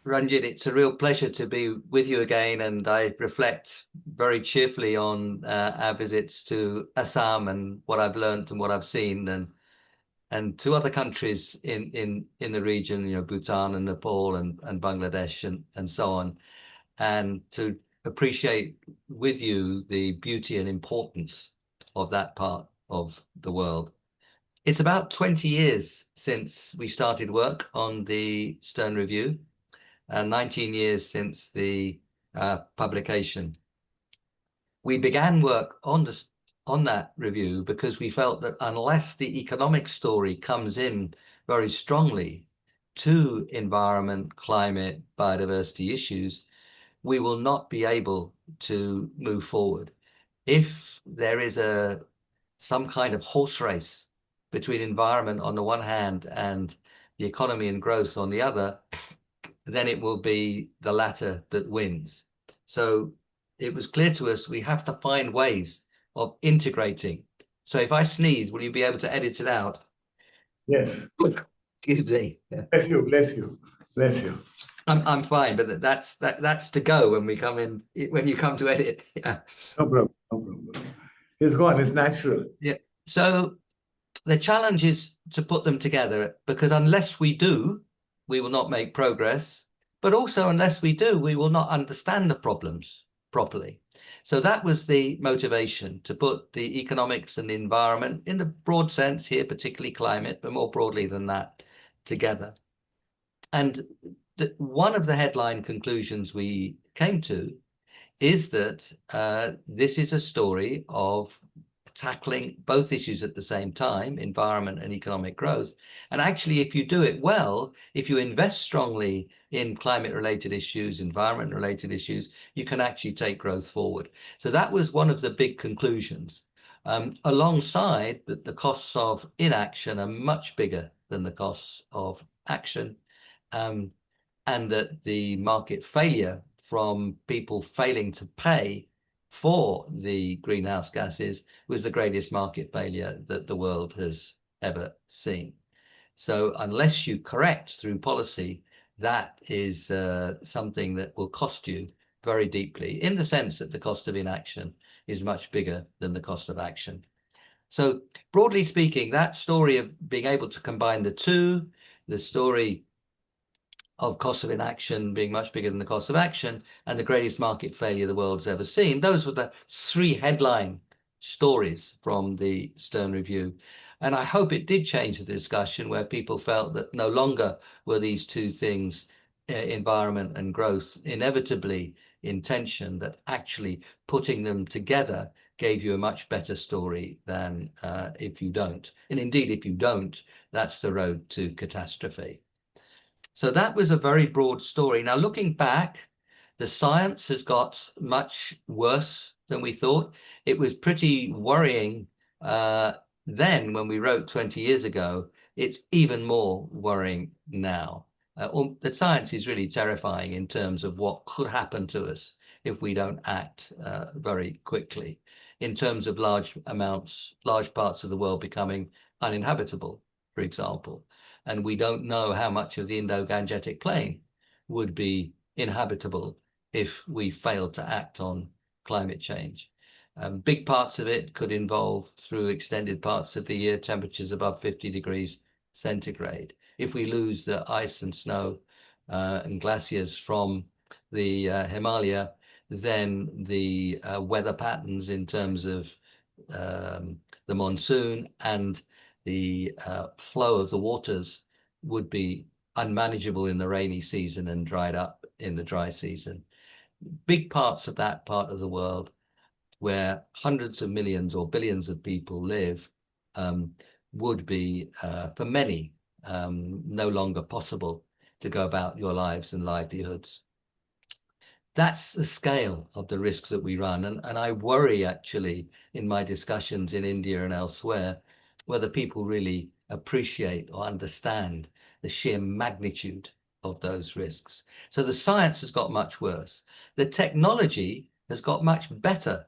Ranjit, it's a real pleasure to be with you again, and I reflect very cheerfully on our visits to Assam and what I've learned and what I've seen, and to other countries in the region, Bhutan and Nepal and Bangladesh and so on, and to appreciate with you the beauty and importance of that part of the world. It's about 20 years since we started work on the Stern Review, and 19 years since the publication. We began work on that review because we felt that unless the economic story comes in very strongly to environment, climate, biodiversity issues, we will not be able to move forward. If there is some kind of horse race between environment on the one hand and the economy and growth on the other, then it will be the latter that wins. So it was clear to us we have to find ways of integrating. So if I sneeze, will you be able to edit it out? Yes. Excuse me. Bless you, bless you, bless you. I'm fine, but that's to go when we come in when you come to edit. Yeah. No problem, no problem. It's gone, it's natural. Yeah. So the challenge is to put them together, because unless we do, we will not make progress. But also, unless we do, we will not understand the problems properly. So that was the motivation, to put the economics and the environment in the broad sense here, particularly climate, but more broadly than that, together. And one of the headline conclusions we came to is that this is a story of tackling both issues at the same time, environment and economic growth. And actually, if you do it well, if you invest strongly in climate-related issues, environment-related issues, you can actually take growth forward. So that was one of the big conclusions. Alongside that, the costs of inaction are much bigger than the costs of action, and that the market failure from people failing to pay for the greenhouse gases was the greatest market failure that the world has ever seen. So unless you correct through policy, that is something that will cost you very deeply, in the sense that the cost of inaction is much bigger than the cost of action. So broadly speaking, that story of being able to combine the two, the story of cost of inaction being much bigger than the cost of action, and the greatest market failure the world's ever seen. Those were the three headline stories from the Stern Review. And I hope it did change the discussion, where people felt that no longer were these two things, environment and growth, inevitably in tension, that actually putting them together gave you a much better story than if you don't. And indeed, if you don't, that's the road to catastrophe. So that was a very broad story. Now, looking back, the science has got much worse than we thought. It was pretty worrying then when we wrote 20 years ago. It's even more worrying now. The science is really terrifying in terms of what could happen to us if we don't act very quickly, in terms of large parts of the world becoming uninhabitable, for example. And we don't know how much of the Indo-Gangetic Plain would be inhabitable if we failed to act on climate change. Big parts of it could involve, through extended parts of the year, temperatures above 50 degrees centigrade. If we lose the ice and snow and glaciers from the Himalaya, then the weather patterns in terms of the monsoon and the flow of the waters would be unmanageable in the rainy season and dried up in the dry season. Big parts of that part of the world, where hundreds of millions or billions of people live, would be, for many, no longer possible to go about your lives and livelihoods. That's the scale of the risks that we run. And I worry, actually, in my discussions in India and elsewhere, whether people really appreciate or understand the sheer magnitude of those risks. So the science has got much worse. The technology has got much better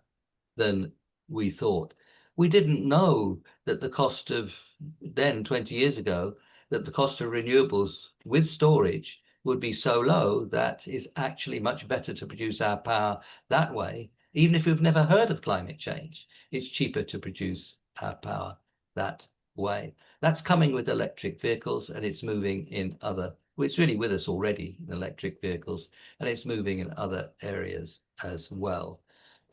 than we thought. We didn't know that the cost of, then 20 years ago, that the cost of renewables with storage would be so low that it's actually much better to produce our power that way. Even if we've never heard of climate change, it's cheaper to produce our power that way. That's coming with electric vehicles, and it's moving in other, well, it's really with us already in electric vehicles, and it's moving in other areas as well.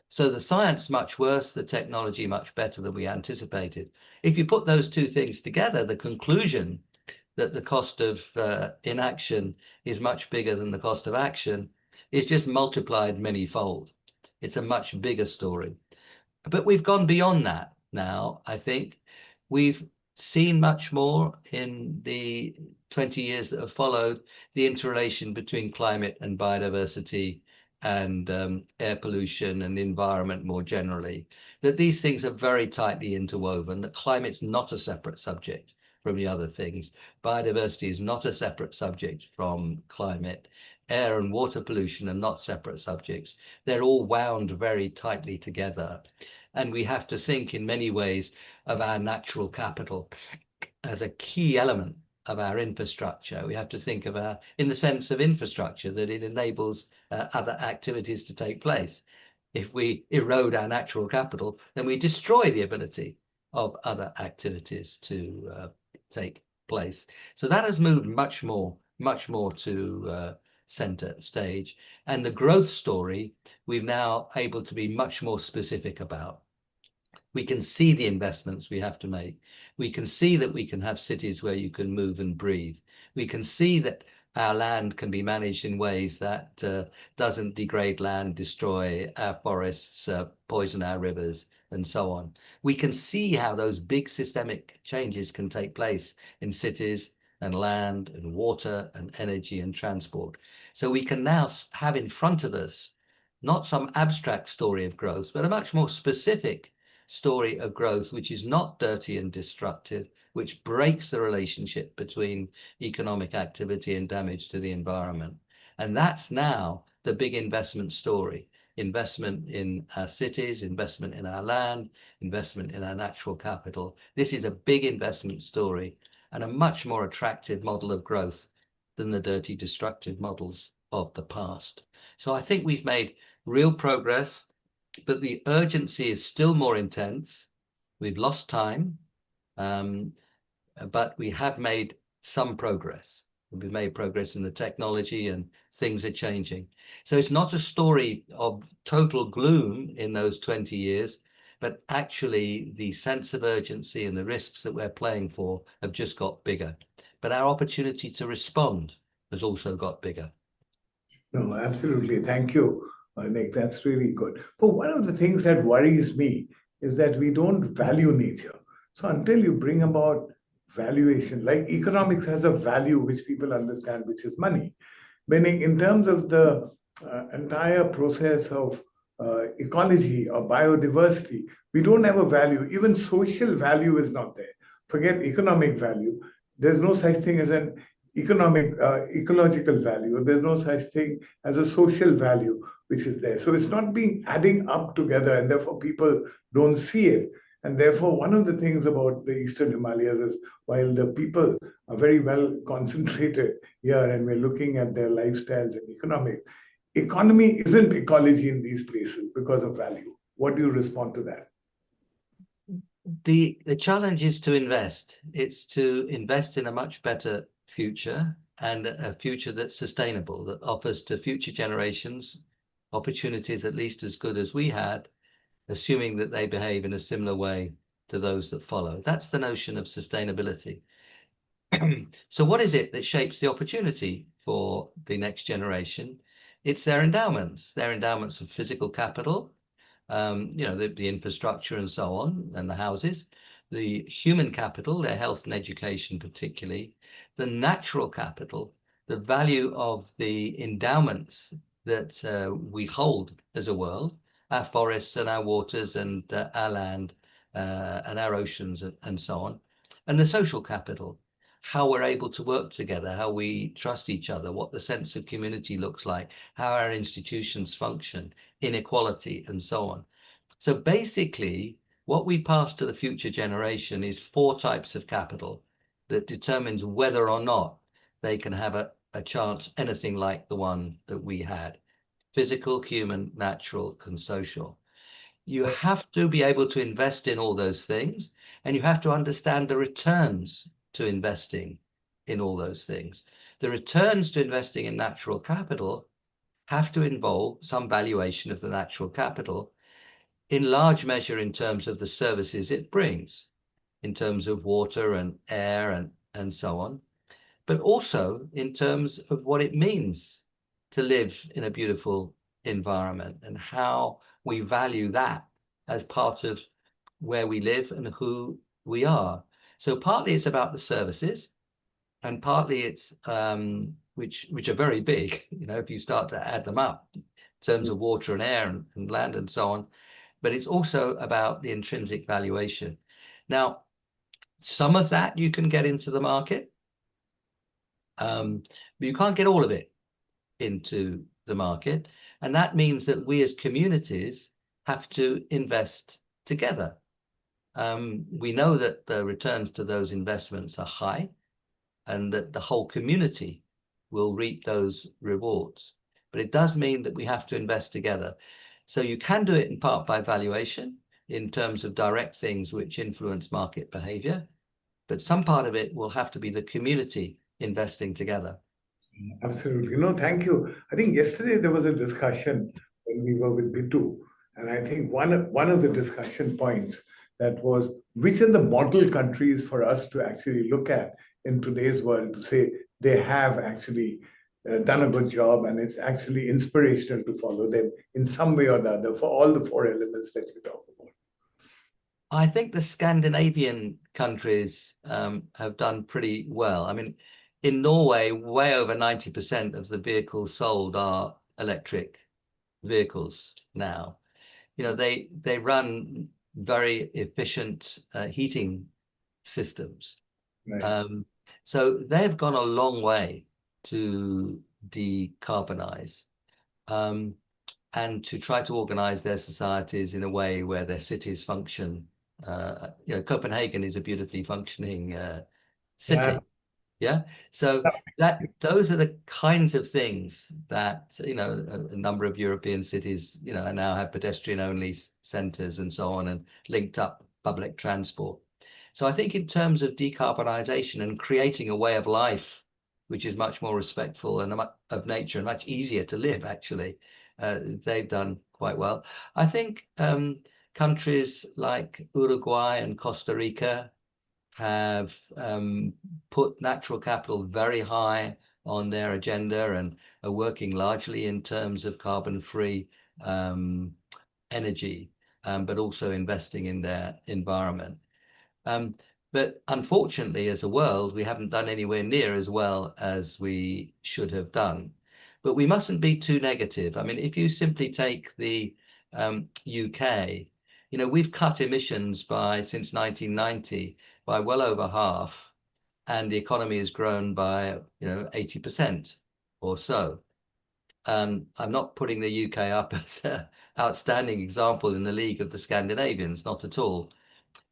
So the science much worse, the technology much better than we anticipated. If you put those two things together, the conclusion that the cost of inaction is much bigger than the cost of action is just multiplied many-fold. It's a much bigger story. But we've gone beyond that now, I think. We've seen much more in the 20 years that have followed, the interrelation between climate and biodiversity and air pollution and the environment more generally, that these things are very tightly interwoven, that climate's not a separate subject from the other things. Biodiversity is not a separate subject from climate. Air and water pollution are not separate subjects. They're all wound very tightly together. And we have to think in many ways of our natural capital as a key element of our infrastructure. We have to think of our, in the sense of infrastructure, that it enables other activities to take place. If we erode our natural capital, then we destroy the ability of other activities to take place. So that has moved much more to center stage. And the growth story, we've now able to be much more specific about. We can see the investments we have to make. We can see that we can have cities where you can move and breathe. We can see that our land can be managed in ways that doesn't degrade land, destroy our forests, poison our rivers, and so on. We can see how those big systemic changes can take place in cities and land and water and energy and transport. So we can now have in front of us not some abstract story of growth, but a much more specific story of growth, which is not dirty and destructive, which breaks the relationship between economic activity and damage to the environment. And that's now the big investment story. Investment in our cities, investment in our land, investment in our natural capital. This is a big investment story and a much more attractive model of growth than the dirty, destructive models of the past. So I think we've made real progress, but the urgency is still more intense. We've lost time, but we have made some progress. We've made progress in the technology and things are changing. So it's not a story of total gloom in those 20 years, but actually the sense of urgency and the risks that we're playing for have just got bigger. But our opportunity to respond has also got bigger. No, absolutely. Thank you, Nick. That's really good. But one of the things that worries me is that we don't value nature. So until you bring about valuation, like economics has a value which people understand, which is money. Meaning in terms of the entire process of ecology or biodiversity, we don't have a value. Even social value is not there. Forget economic value. There's no such thing as an economic, ecological value. There's no such thing as a social value which is there. So it's not being adding up together, and therefore people don't see it. And therefore, one of the things about the Eastern Himalayas is while the people are very well concentrated here and we're looking at their lifestyles and economy isn't ecology in these places because of value. What do you respond to that? The challenge is to invest. It's to invest in a much better future, and a future that's sustainable, that offers to future generations opportunities at least as good as we had, assuming that they behave in a similar way to those that follow. That's the notion of sustainability. So what is it that shapes the opportunity for the next generation? It's their endowments of physical capital, the infrastructure and so on, and the houses, the human capital, their health and education particularly, the natural capital, the value of the endowments that we hold as a world, our forests and our waters and our land and our oceans and so on, and the social capital, how we're able to work together, how we trust each other, what the sense of community looks like, how our institutions function, inequality, and so on. So basically, what we pass to the future generation is 4 types of capital that determines whether or not they can have a chance anything like the one that we had: physical, human, natural, and social. You have to be able to invest in all those things, and you have to understand the returns to investing in all those things. The returns to investing in natural capital have to involve some valuation of the natural capital, in large measure in terms of the services it brings, in terms of water and air and so on, but also in terms of what it means to live in a beautiful environment and how we value that as part of where we live and who we are. So partly it's about the services, and partly it's which are very big, if you start to add them up in terms of water and air and land and so on. But it's also about the intrinsic valuation. Now, some of that you can get into the market, but you can't get all of it into the market. And that means that we as communities have to invest together. We know that the returns to those investments are high and that the whole community will reap those rewards. But it does mean that we have to invest together. So you can do it in part by valuation in terms of direct things which influence market behavior, but some part of it will have to be the community investing together. Absolutely. No, thank you. I think yesterday there was a discussion when we were with Bitu, and I think one of the discussion points that was which are the model countries for us to actually look at in today's world to say they have actually done a good job and it's actually inspirational to follow them in some way or the other for all the four elements that you talk about. I think the Scandinavian countries have done pretty well. I mean, in Norway, way over 90% of the vehicles sold are electric vehicles now. They run very efficient heating systems. Right. So they've gone a long way to decarbonize and to try to organize their societies in a way where their cities function. Copenhagen is a beautifully functioning city. Yeah. So those are the kinds of things that, a number of European cities, now have pedestrian only centers and so on and linked up public transport. So I think in terms of decarbonization and creating a way of life which is much more respectful and of nature and much easier to live, actually, they've done quite well. I think countries like Uruguay and Costa Rica have put natural capital very high on their agenda and are working largely in terms of carbon-free energy, but also investing in their environment. But unfortunately, as a world, we haven't done anywhere near as well as we should have done. But we mustn't be too negative. I mean, if you simply take the UK, we've cut emissions since 1990 by well over half, and the economy has grown by 80% or so. I'm not putting the UK up as an outstanding example in the league of the Scandinavians, not at all.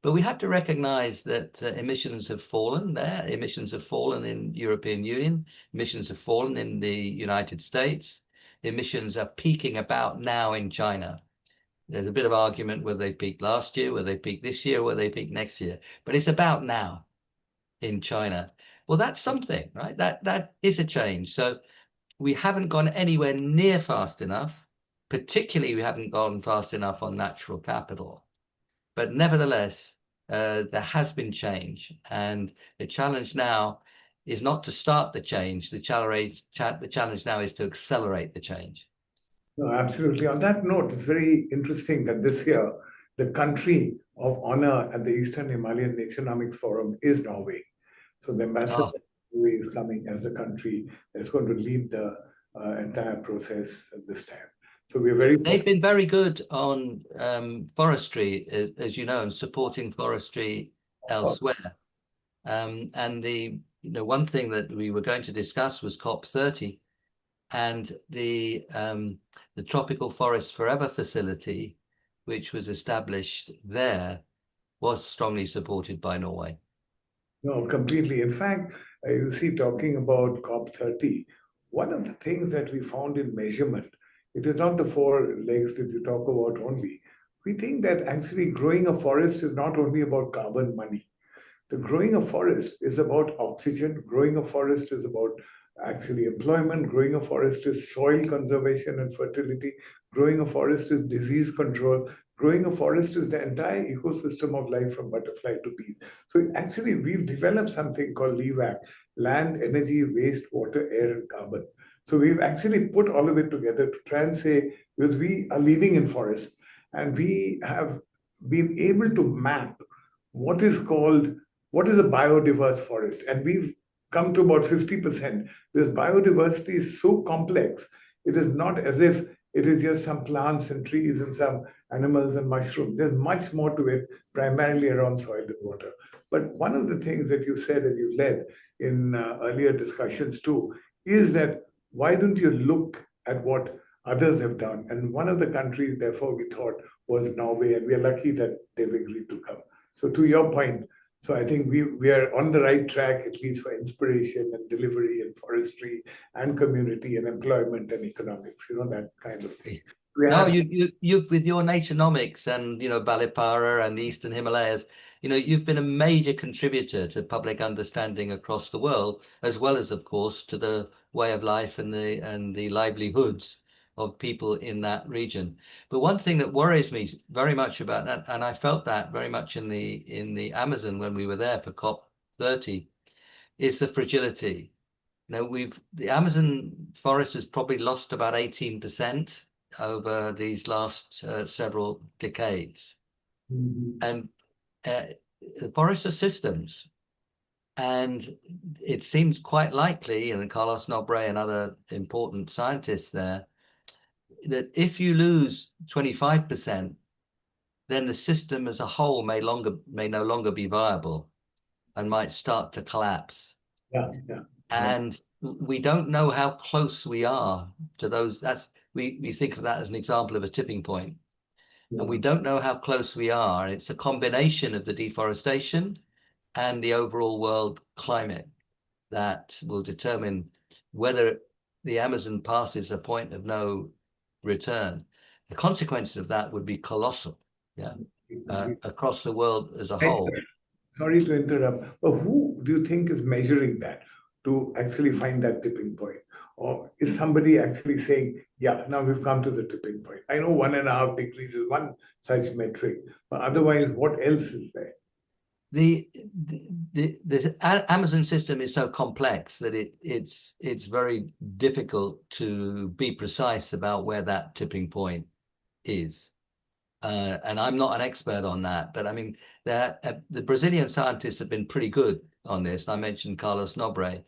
But we have to recognize that emissions have fallen there. Emissions have fallen in European Union. Emissions have fallen in the United States. Emissions are peaking about now in China. There's a bit of argument whether they peaked last year, whether they peaked this year, whether they peaked next year. But it's about now in China. Well, that's something, right? That is a change. So we haven't gone anywhere near fast enough. Particularly, we haven't gone fast enough on natural capital. But nevertheless, there has been change. And the challenge now is not to start the change. The challenge now is to accelerate the change. No, absolutely. On that note, it's very interesting that this year, the country of honor at the Eastern Himalayan Economics Forum is Norway. So the ambassador of Norway is coming as the country that's going to lead the entire process at this time. So They've been very good on forestry, as you know, and supporting forestry elsewhere. And the one thing that we were going to discuss was COP30, and the Tropical Forest Forever facility, which was established there, was strongly supported by Norway. No, completely. In fact, You see, talking about COP30, one of the things that we found in measurement, it is not the four legs that you talk about only. We think that actually growing a forest is not only about carbon money. The growing a forest is about oxygen, growing a forest is about actually employment, growing a forest is soil conservation and fertility, growing a forest is disease control, growing a forest is the entire ecosystem of life from butterfly to bee. So actually, we've developed something called LEVAC, land, energy, waste, water, air, and carbon. So we've actually put all of it together to try and say, because we are leading in forests, and we have been able to map what is called what is a biodiverse forest, and we've come to about 50%. This biodiversity is so complex, it is not as if it is just some plants and trees and some animals and mushrooms. There's much more to it, primarily around soil and water. But one of the things that you said and you led in earlier discussions too is that why don't you look at what others have done? And one of the countries, therefore, we thought was Norway, and we are lucky that they've agreed to come. So, to your point, so I think we are on the right track, at least for inspiration and delivery and forestry and community and employment and economics, that kind of thing. We No, have you with your Naturenomics and Balipara and the Eastern Himalayas, you've been a major contributor to public understanding across the world, as well as, of course, to the way of life and the livelihoods of people in that region. But one thing that worries me very much about that, and I felt that very much in the Amazon when we were there for COP30, is the fragility. The Amazon forest has probably lost about 18% over these last several decades. Mhm. And the forests are systems. And it seems quite likely, and Carlos Nobre and other important scientists there, that if you lose 25%, then the system as a whole may no longer be viable and might start to collapse. Yeah. And we don't know how close we are to those. We think of that as an example of a tipping point, and we Yeah. don't know how close we are. And it's a combination of the deforestation and the overall world climate that will determine whether the Amazon passes a point of no return. The consequences of that would be colossal, yeah, across the world as a I- whole. Sorry to interrupt, but who do you think is measuring that to actually find that tipping point? Or is somebody actually saying, yeah, now we've come to the tipping point? I know 1.5 degrees is one such metric, but otherwise, what else is there? The Amazon system is so complex that it's very difficult to be precise about where that tipping point is. And I'm not an expert on that, but I mean, the Brazilian scientists have been pretty good on this. I mentioned Carlos Nobre,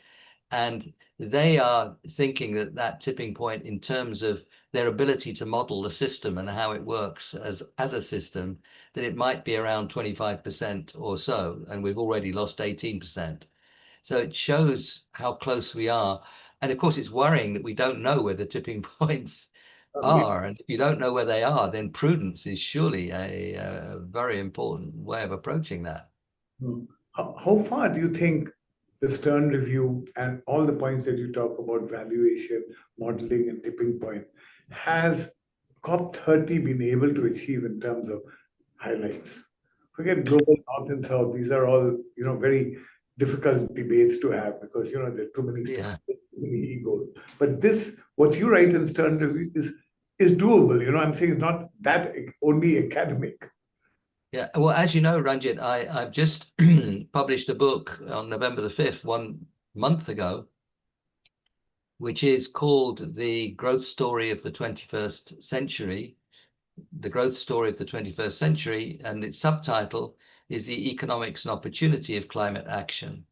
and they are thinking that tipping point in terms of their ability to model the system and how it works as a system, that it might be around 25% or so, and we've already lost 18%. So it shows how close we are. And of course, it's worrying that we don't know where the tipping points It- are. And if you don't know where they are, then prudence is surely a very important way of approaching that. how far do you think the Stern review and all the points that you talk about, valuation, modeling, and tipping point, has COP30 been able to achieve in terms of highlights? Forget global north and south. These are all, very difficult debates to have because, there are too many Yeah. too many egos. But this, what you write in Stern Review is doable. I'm saying it's not that only academic. Yeah. Well, as you know, Ranjit, I've just published a book on November the 5th, 1 month ago, which is called The Growth Story of the 21st Century, The Growth Story of the 21st Century, and its subtitle is The Economics and Opportunity of Climate Action.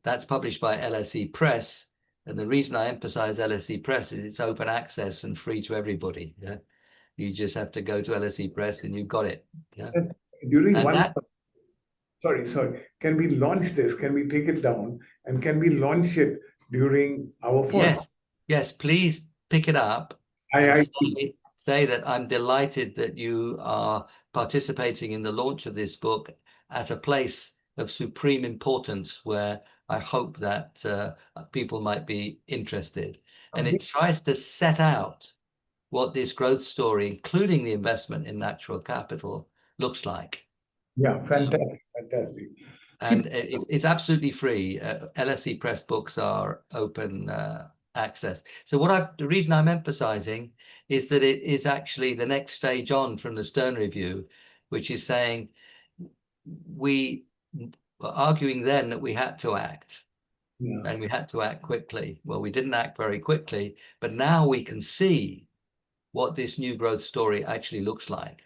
That's published by LSE Press. And the reason I emphasize LSE Press is it's open access and free to everybody. Yeah. You just have to go to LSE Press and you've got it. Yeah. Yes, during And one, that, sorry, can we launch this? Can we take it down? And can we launch it during our forum? yes, please pick it up and I say that I'm delighted that you are participating in the launch of this book at a place of supreme importance where I hope that people might be interested. And Okay. it tries to set out what this growth story, including the investment in natural capital, looks like. Yeah, fantastic, fantastic. And it's absolutely free. LSE Press books are open access. So the reason I'm emphasizing is that it is actually the next stage on from the Stern Review, which is saying we were arguing then that we had to act Yeah, and we had to act quickly. Well, we didn't act very quickly, but now we can see what this new growth story actually looks like.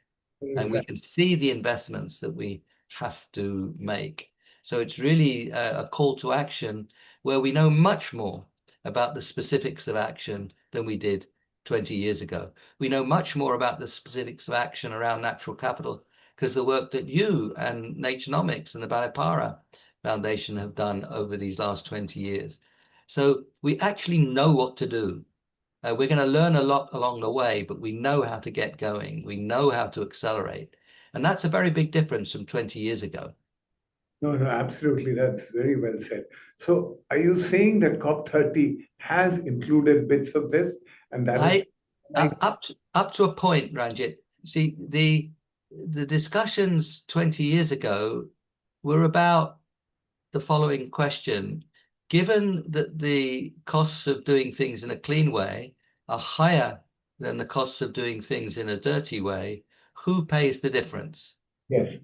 And we can see the investments that we have to make. So it's really a call to action where we know much more about the specifics of action than we did 20 years ago. We know much more about the specifics of action around natural capital because the work that you and Naturenomics and the Balipara Foundation have done over these last 20 years. So we actually know what to do. We're going to learn a lot along the way, but we know how to get going. We know how to accelerate. And that's a very big difference from 20 years ago. no, no, absolutely. That's very well said. So, are you saying that COP30 has included bits of this, and that is I like, up to a point, Ranjit. See, the discussions 20 years ago were about the following question. Given that the costs of doing things in a clean way are higher than the costs of doing things in a dirty way, who pays the difference? yes,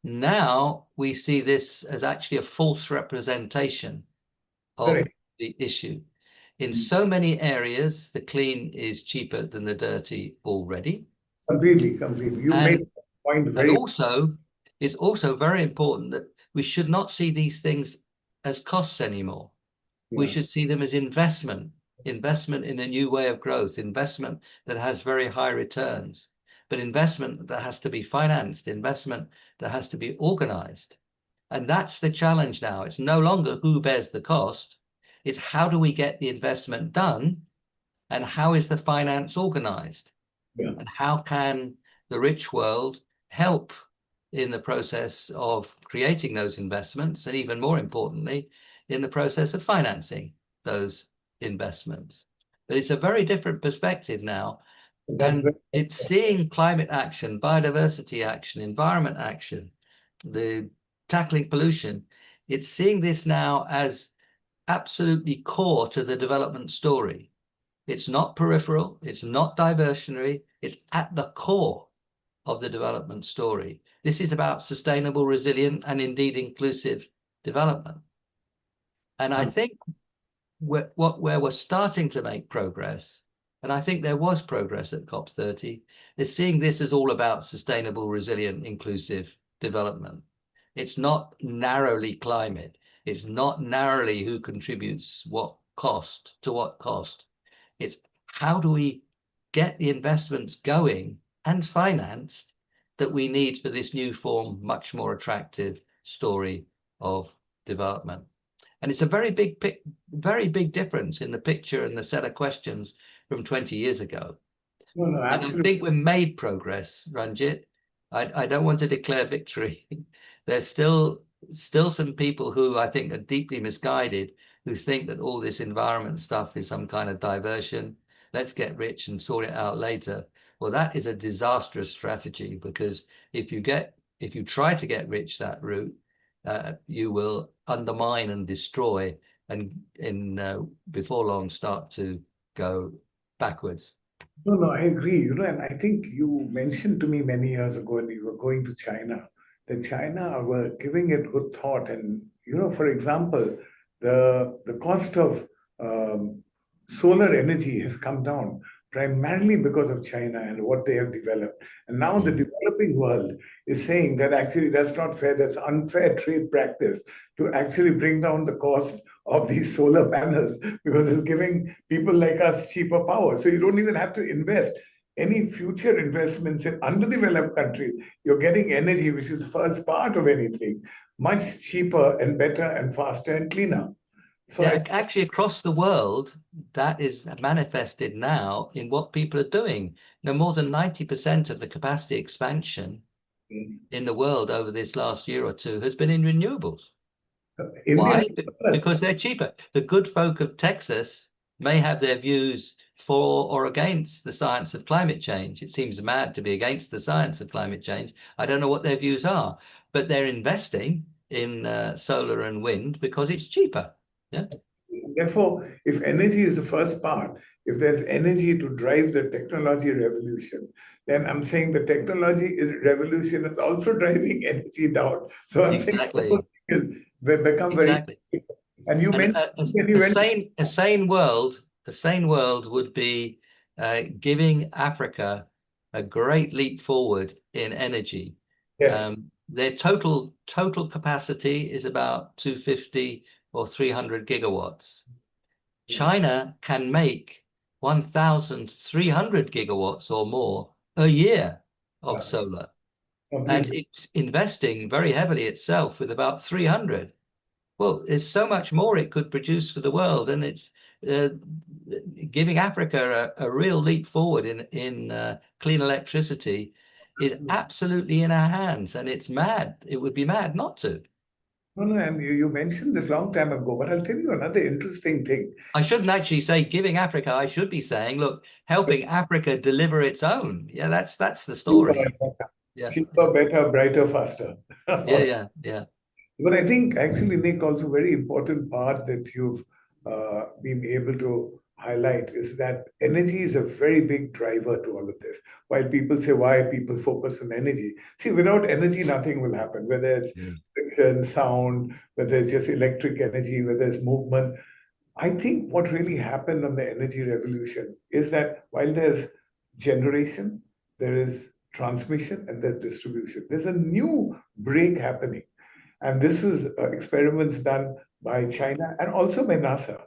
Now we see this as actually a false representation of correct, the issue. In so many areas, the clean is cheaper than the dirty already. completely, completely. You made And the point and very, also, it's also very important that we should not see these things as costs anymore. We yeah, should see them as investment in a new way of growth, investment that has very high returns, but investment that has to be financed, investment that has to be organized. And that's the challenge now. It's no longer who bears the cost. It's how do we get the investment done and how is the finance organized? yeah, And how can the rich world help in the process of creating those investments, and even more importantly, in the process of financing those investments. But it's a very different perspective now, that's and very, it's seeing climate action, biodiversity action, environment action, the tackling pollution. It's seeing this now as absolutely core to the development story. It's not peripheral, it's not diversionary, it's at the core of the development story. This is about sustainable, resilient, and indeed inclusive development. And I think where we're starting to make progress, and I think there was progress at COP30, is seeing this as all about sustainable, resilient, inclusive development. It's not narrowly climate. It's not narrowly who contributes what cost to what cost. It's how do we get the investments going and financed that we need for this new form, much more attractive story of development. And it's a very big difference in the picture and the set of questions from 20 years ago. no, no, And I absolutely. think we made progress, Ranjit. I don't want to declare victory. There's still some people who I think are deeply misguided, who think that all this environment stuff is some kind of diversion. Let's get rich and sort it out later. Well, that is a disastrous strategy because if you try to get rich that route, you will undermine and destroy, and in before long start to go backwards. No, no, I agree. And I think you mentioned to me many years ago when you were going to China that China were giving it good thought. And, for example, the cost of solar energy has come down primarily because of China and what they have developed. And now the Mm. developing world is saying that actually that's not fair, that's unfair trade practice to actually bring down the cost of these solar panels because it's giving people like us cheaper power. So you don't even have to invest any future investments in underdeveloped countries. You're getting energy, which is the first part of anything, much cheaper and better and faster and cleaner. So I Yeah, actually, across the world, that is manifested now in what people are doing. More than 90% of the capacity expansion think in the world over this last year or two has been in renewables. India, Why? Because they're cheaper. The good folk of Texas may have their views for or against the science of climate change. It seems mad to be against the science of climate change. I don't know what their views are, but they're investing in solar and wind because it's cheaper. Yeah. therefore, if energy is the first part, if there's energy to drive the technology revolution, then I'm saying the revolution is also driving energy down. So I'm saying those Exactly. things will become very. Exactly. And you And mentioned when you went. a sane world would be giving Africa a great leap forward in energy. Yes. Their total capacity is about 250 or 300 gigawatts. China can make 1,300 gigawatts or more a year of Yeah, solar, and completely. it's investing very heavily itself with about 300. Well, there's so much more it could produce for the world, and it's uh, giving Africa a real leap forward in clean electricity is absolutely in our hands, and it's mad. It would be mad not to. No, no, and you mentioned this long time ago, but I'll tell you another interesting thing. I shouldn't actually say giving Africa. I should be saying, look, helping Africa deliver its own. Yeah, that's the Cheaper, story. Yeah, cheaper, better, brighter, faster. yeah, yeah, yeah, But I think actually, Nick, also very important part that you've been able to highlight is that energy is a very big driver to all of this. While people say why people focus on energy, see, without energy, nothing will happen. Whether it's yeah, friction, sound, whether it's just electric energy, whether it's movement. I think what really happened on the energy revolution is that while there's generation, there is transmission, and there's distribution. There's a new break happening, and this is experiments done by China and also by NASA.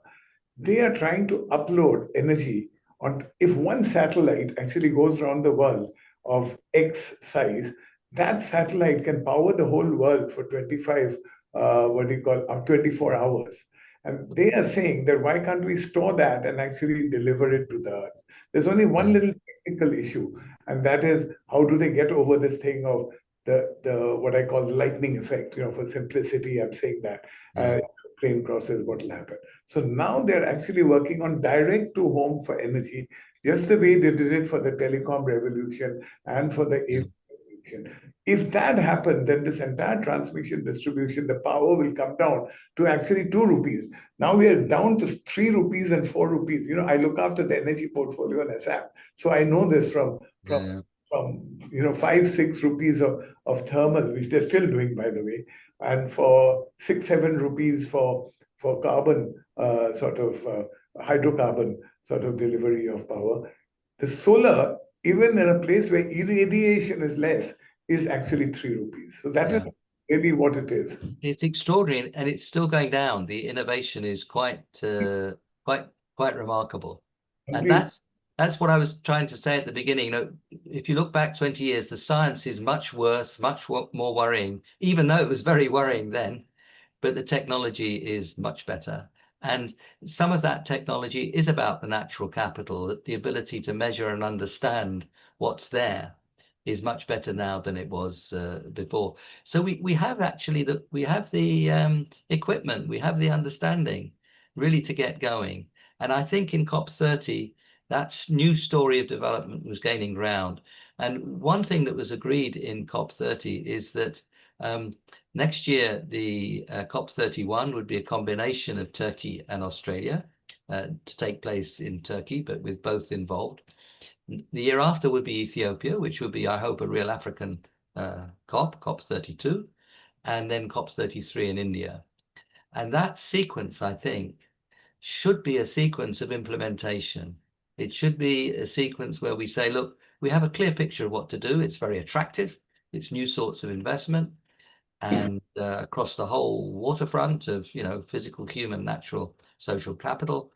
They are trying to upload energy on, if one satellite actually goes around the world of X size, that satellite can power the whole world for 25, what do you call, 24 hours. And they are saying that why can't we store that and actually deliver it to the Earth? There's only one yeah, little technical issue, and that is how do they get over this thing of the what I call the lightning effect. For simplicity, I'm saying that yeah, plane crosses, what will happen. So now they're actually working on direct to home for energy, just the way they did it for the telecom revolution and for the yeah, aviation revolution. If that happens, then this entire transmission distribution, the power will come down to actually 2 rupees. Now we are down to 3 rupees and 4 rupees. I look after the energy portfolio in Assam, so I know this from yeah, from 5 6 rupees of thermal, which they're still doing, by the way, and for 6 7 rupees for carbon sort of hydrocarbon sort of delivery of power. The solar, even in a place where irradiation is less, is actually 3 rupees. So that is yeah. maybe what it is. It's extraordinary, and it's still going down. The innovation is quite quite remarkable, and Complete. that's what I was trying to say at the beginning. If you look back 20 years, the science is much worse, more worrying, even though it was very worrying then. But the technology is much better, and some of that technology is about the natural capital, the ability to measure and understand what's there is much better now than it was before. So we have actually the equipment, we have the understanding really to get going. And I think in COP30, that new story of development was gaining ground. And one thing that was agreed in COP30 is that next year the COP31 would be a combination of Turkey and Australia to take place in Turkey, but with both involved. The year after would be Ethiopia, which would be, I hope, a real African COP32, and then COP33 in India. And that sequence, I think, should be a sequence of implementation. It should be a sequence where we say, look, we have a clear picture of what to do. It's very attractive. It's new sorts of investment and across the whole waterfront of, physical, human, natural, social capital.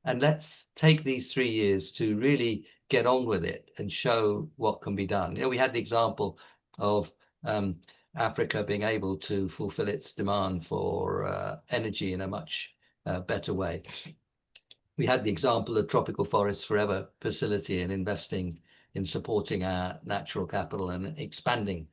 And let's take these 3 years to really get on with it and show what can be done. We had the example of um, Africa being able to fulfill its demand for energy in a much better way. We had the example of Tropical Forests Forever facility and investing in supporting our natural capital and expanding,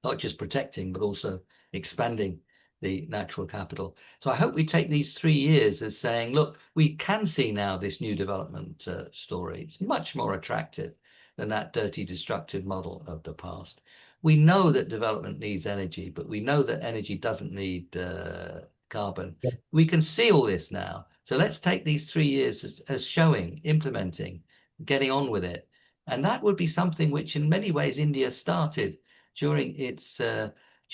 not just protecting, but also expanding the natural capital. So I hope we take these 3 years as saying, look, we can see now this new development story. It's much more attractive than that dirty, destructive model of the past. We know that development needs energy, but we know that energy doesn't need carbon. Yeah. We can see all this now. So let's take these 3 years as showing, implementing, getting on with it. And that would be something which in many ways India started during its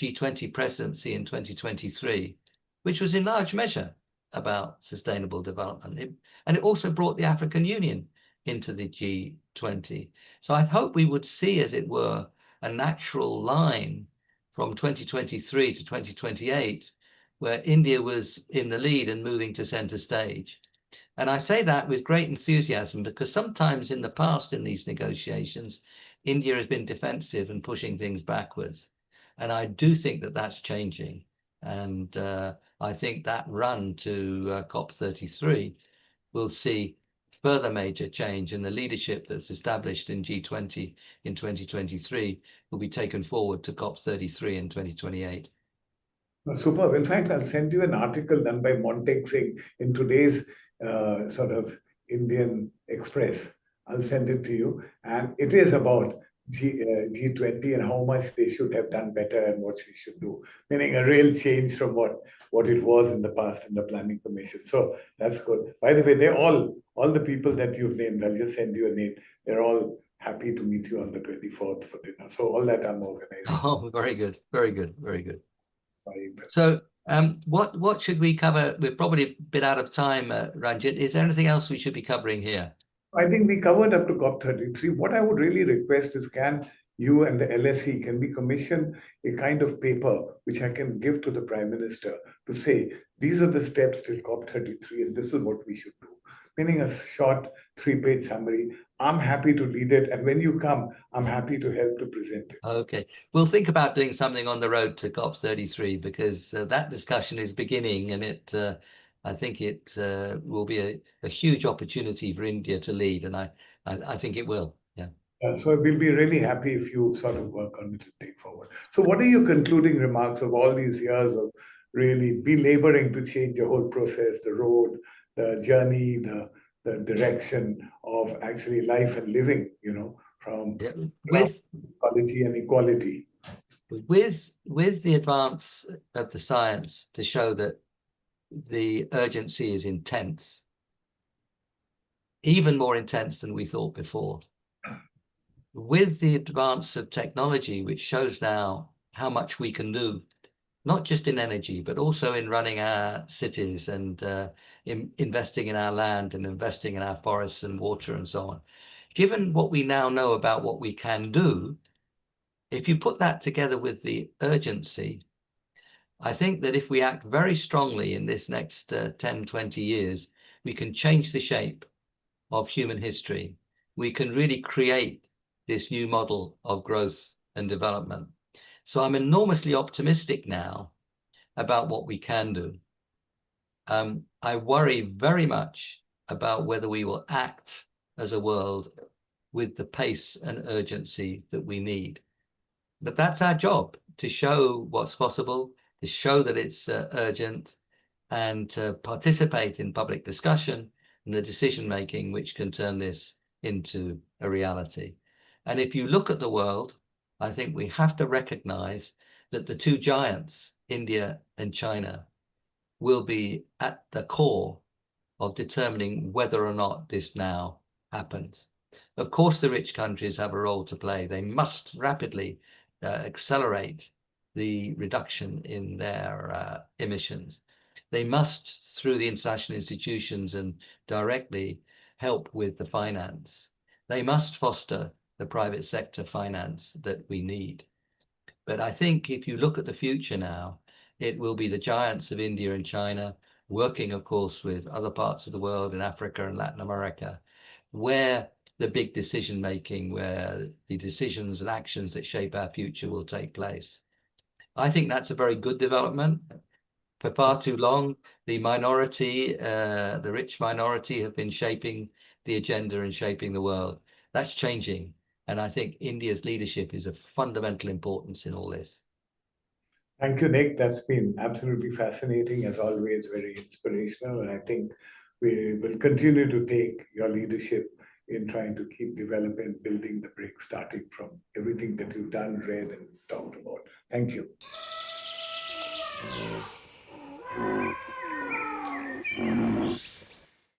G20 presidency in 2023, which was in large measure about sustainable development. And it also brought the African Union into the G20. So I hope we would see, as it were, a natural line from 2023 to 2028, where India was in the lead and moving to center stage. And I say that with great enthusiasm because sometimes in the past in these negotiations, India has been defensive and pushing things backwards. And I do think that that's changing. And I think that run to COP33 will see further major change, and the leadership that's established in G20 in 2023 will be taken forward to COP33 in 2028. Superb. In fact, I'll send you an article done by Montek Singh in today's sort of Indian Express. I'll send it to you. And it is about G20 and how much they should have done better and what we should do, meaning a real change from what it was in the past in the Planning Commission. So that's good. By the way, they're all the people that you've named, I'll just send you a name. They're all happy to meet you on the 24th for dinner. So all that I'm organizing. Oh, very good. Very good. Very good. Right. So what should we cover? We're probably a bit out of time, Ranjit. Is there anything else we should be covering here? I think we covered up to COP33. What I would really request is, can you and the LSE, can we commission a kind of paper which I can give to the Prime Minister to say, these are the steps till COP33 and this is what we should do. Meaning a short 3-page summary. I'm happy to lead it. And when you come, I'm happy to help to present it. Okay. We'll think about doing something on the road to COP33 because that discussion is beginning, and I think it will be a huge opportunity for India to lead, and I think it will. Yeah. So we'll be really happy if you sort of work on it and take forward. So what are your concluding remarks of all these years of really belaboring to change the whole process, the road, the journey, the direction of actually life and living, from Yeah. With ecology and equality? with the advance of the science to show that the urgency is intense, even more intense than we thought before. With the advance of technology, which shows now how much we can do, not just in energy, but also in running our cities and investing in our land and investing in our forests and water and so on. Given what we now know about what we can do, if you put that together with the urgency, I think that if we act very strongly in this next 10, 20 years, we can change the shape of human history. We can really create this new model of growth and development. So I'm enormously optimistic now about what we can do. I worry very much about whether we will act as a world with the pace and urgency that we need. But that's our job, to show what's possible, to show that it's urgent, and to participate in public discussion and the decision making which can turn this into a reality. And if you look at the world, I think we have to recognize that the two giants, India and China, will be at the core of determining whether or not this now happens. Of course, the rich countries have a role to play. They must rapidly accelerate the reduction in their emissions. They must, through the international institutions and directly, help with the finance. They must foster the private sector finance that we need. But I think if you look at the future now, it will be the giants of India and China, working, of course, with other parts of the world in Africa and Latin America, where the big decision making, where the decisions and actions that shape our future will take place. I think that's a very good development. For far too long, the minority, the rich minority, have been shaping the agenda and shaping the world. That's changing. And I think India's leadership is of fundamental importance in all this. Thank you, Nick. That's been absolutely fascinating, as always, very inspirational. And I think we will continue to take your leadership in trying to keep developing, building the bricks, starting from everything that you've done, read, and talked about. Thank you.